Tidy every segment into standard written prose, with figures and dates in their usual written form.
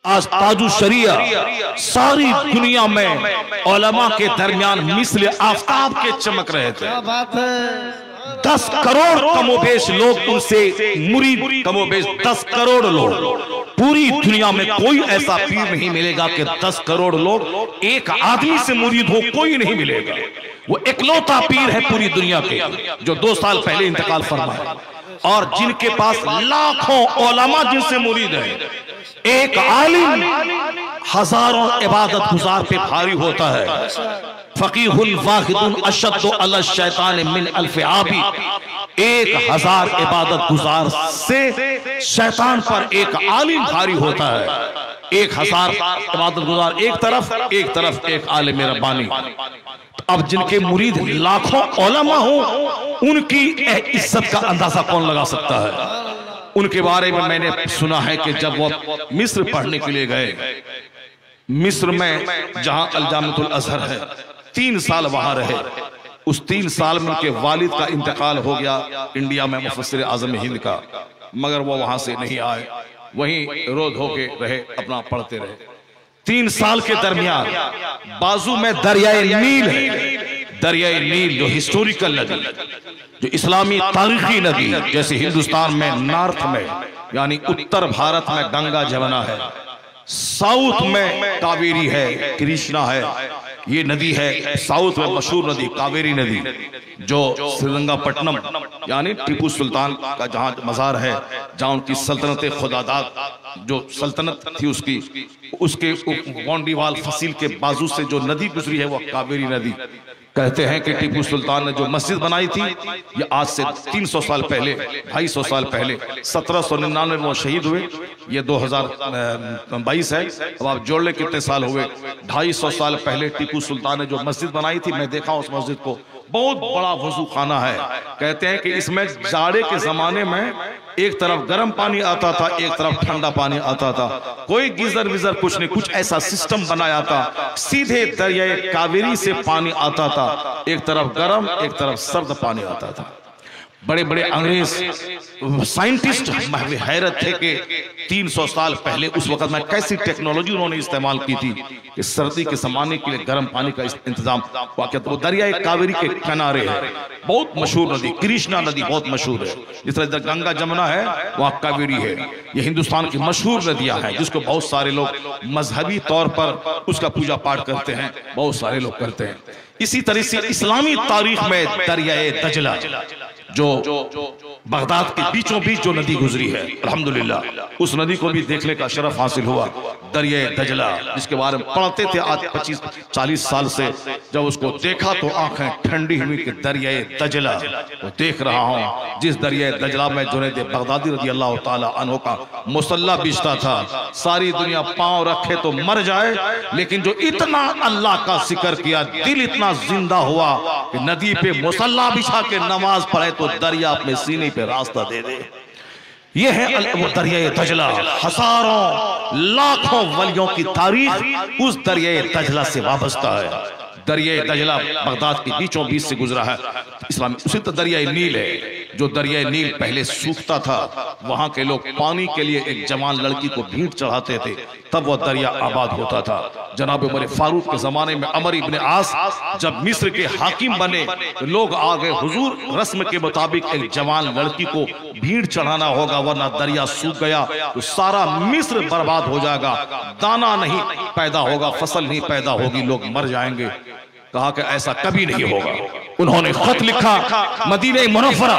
आज ताजु शरिया सारी दुनिया में उलमा के दरमियान मिस्ल आफताब के चमक रहे थे। क्या बात है। 10 करोड़ कमोबेश लोग उनसे मुरीद, कमोबेश 10 करोड़ लोग। पूरी दुनिया में कोई ऐसा पीर नहीं मिलेगा कि 10 करोड़ लोग एक आदमी से मुरीद हो, कोई नहीं मिलेगा। वो इकलौता पीर है पूरी दुनिया के जो 2 साल पहले इंतकाल फरमाया, और जिनके पास लाखों उलमा जिनसे मुरीद है। एक आलिम हजारों इबादत गुजार पे भारी होता है। फकीहुल वाहिदुन अशद्दु अला शैतान मिन अल्फ आबी। 1000 इबादत गुजार से शैतान पर एक आलिम भारी होता है। 1000 इबादत गुजार एक तरफ एक आलिम रब्बानी। अब जिनके मुरीद लाखों उलमा हो, उनकी इज्जत का अंदाजा कौन लगा सकता है। उनके बारे में मैंने सुना है कि जब वो मिस्र पढ़ने के लिए गए, मिस्र में जहां अल-जामिअतुल अज़हर है, 3 साल वहां रहे। उस 3 साल में उनके वालिद का इंतकाल हो गया इंडिया में, मुफस्सिर आज़म हिंद का, मगर वो वहां से नहीं आए, वहीं रोध होके रहे, अपना पढ़ते रहे। 3 साल के दरमियान बाजू में दरियाए नील है। दरियाए नील जो हिस्टोरिकल नदी, जो इस्लामी तारीखी नदी, जैसे हिंदुस्तान में नॉर्थ में यानी उत्तर भारत में गंगा जमुना है, साउथ में कावेरी है, कृष्णा है, ये नदी है। साउथ में मशहूर नदी कावेरी नदी, जो श्रीरंगापट्टनम यानी टीपू सुल्तान का जहां मजार है, जहां उनकी सल्तनत खुदादाद जो सल्तनत थी उसके गोंडीवाल फसील के बाजू से जो नदी गुजरी है वो कावेरी नदी। कहते हैं कि टीपू सुल्तान ने जो मस्जिद बनाई थी, ये आज से 300 साल पहले, 250 साल पहले 1799 में वो शहीद हुए। ये 2022 है, अब आप जोड़ ले कितने साल हुए। 250 साल पहले टीपू सुल्तान ने जो मस्जिद बनाई थी, मैं देखा उस मस्जिद को, बहुत बड़ा वजू खाना है। कहते हैं कि इसमें जाड़े के जमाने में एक तरफ गर्म पानी आता था, एक तरफ ठंडा पानी आता था, कोई गीजर विजर कुछ नहीं, कुछ ऐसा सिस्टम बनाया था। सीधे दरियाए कावेरी से पानी आता था, एक तरफ गर्म एक तरफ सर्द पानी आता था। बड़े बड़े अंग्रेज साइंटिस्ट हैरत थे कि 300 साल पहले उस वक्त में कैसी टेक्नोलॉजी उन्होंने इस्तेमाल की थी कि सर्दी के जमाने के लिए गर्म पानी का इंतजाम। वो दरियाए कावेरी के किनारे है, बहुत मशहूर नदी, कृष्णा नदी बहुत मशहूर है। जिस तरह इधर गंगा जमुना है, वहाँ कावेरी है। ये हिंदुस्तान की मशहूर नदियां हैं जिसको बहुत सारे लोग मजहबी तौर पर उसका पूजा पाठ करते हैं, बहुत सारे लोग करते हैं। इसी तरह से इस्लामी तारीख में दरियाए दजला जो बगदाद के बीचों बीच जो नदी गुजरी है, अल्हम्दुलिल्लाह उस नदी को भी देखने का शरफ हासिल हुआ। दरियाए दजला जिसके बारे में पढ़ते थे आज 25-40 साल से, जब उसको देखा तो आंखें ठंडी हुई कि दरियाए दजला तो देख रहा हूं। जिस दरियाए दजला में जुनैद बगदादी रज़ी अल्लाह ताला अन्हु का मुसल्ला बिछता था, सारी दुनिया पांव रखे तो मर जाए, लेकिन जो इतना अल्लाह का जिक्र किया, दिल इतना जिंदा हुआ कि नदी पे मुसल्ला बिछा के नमाज पढ़े तो दरिया अपने सीने पे रास्ता दे दे। ये है वो दरियाए दजला। हजारों लाखों वलियों की तारीख उस दरियाए दजला से वाबस्ता है। दरियाए दजला बगदाद के बीचों बीच से गुजरा है इस्लाम। उसी तरह दरियाए नील है, जो दरियाए नील पहले सूखता था, वहां के लोग पानी के लिए एक जवान लड़की को भींट चढ़ाते थे, तब वह दरिया आबाद होता था। जनाब उमर फारूक के जमाने में अमर इब्न आस जब मिस्र के हाकिम बने तो लोग आ गए, हुजूर रस्म के मुताबिक एक जवान लड़की को भीड़ चढ़ाना होगा, वरना दरिया सूख गया तो सारा मिस्र बर्बाद हो जाएगा, दाना नहीं पैदा होगा, फसल नहीं पैदा होगी, लोग मर जाएंगे। कहा कि ऐसा कभी नहीं होगा। उन्होंने खत लिखा मदीने मुनव्वरा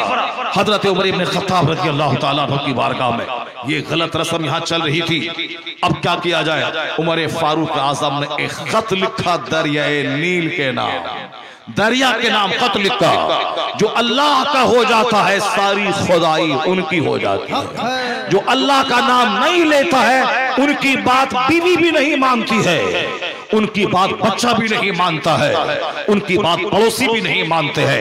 हजरत उमर इब्न खत्ताब रज़ी अल्लाह ताला अन्हु की बारगाह में। ये गलत रस्म यहाँ चल रही थी, अब क्या किया जाए। उमर फारूक आज़म ने एक खत लिखा दरियाए नील के नाम, दरिया के नाम खत लिखा। जो अल्लाह का हो जाता है सारी खुदाई उनकी हो जाती है। जो अल्लाह का नाम नहीं लेता है उनकी बात बीवी भी नहीं मानती है, उनकी बात बच्चा भी नहीं मानता है, उनकी बात पड़ोसी भी नहीं मानते हैं।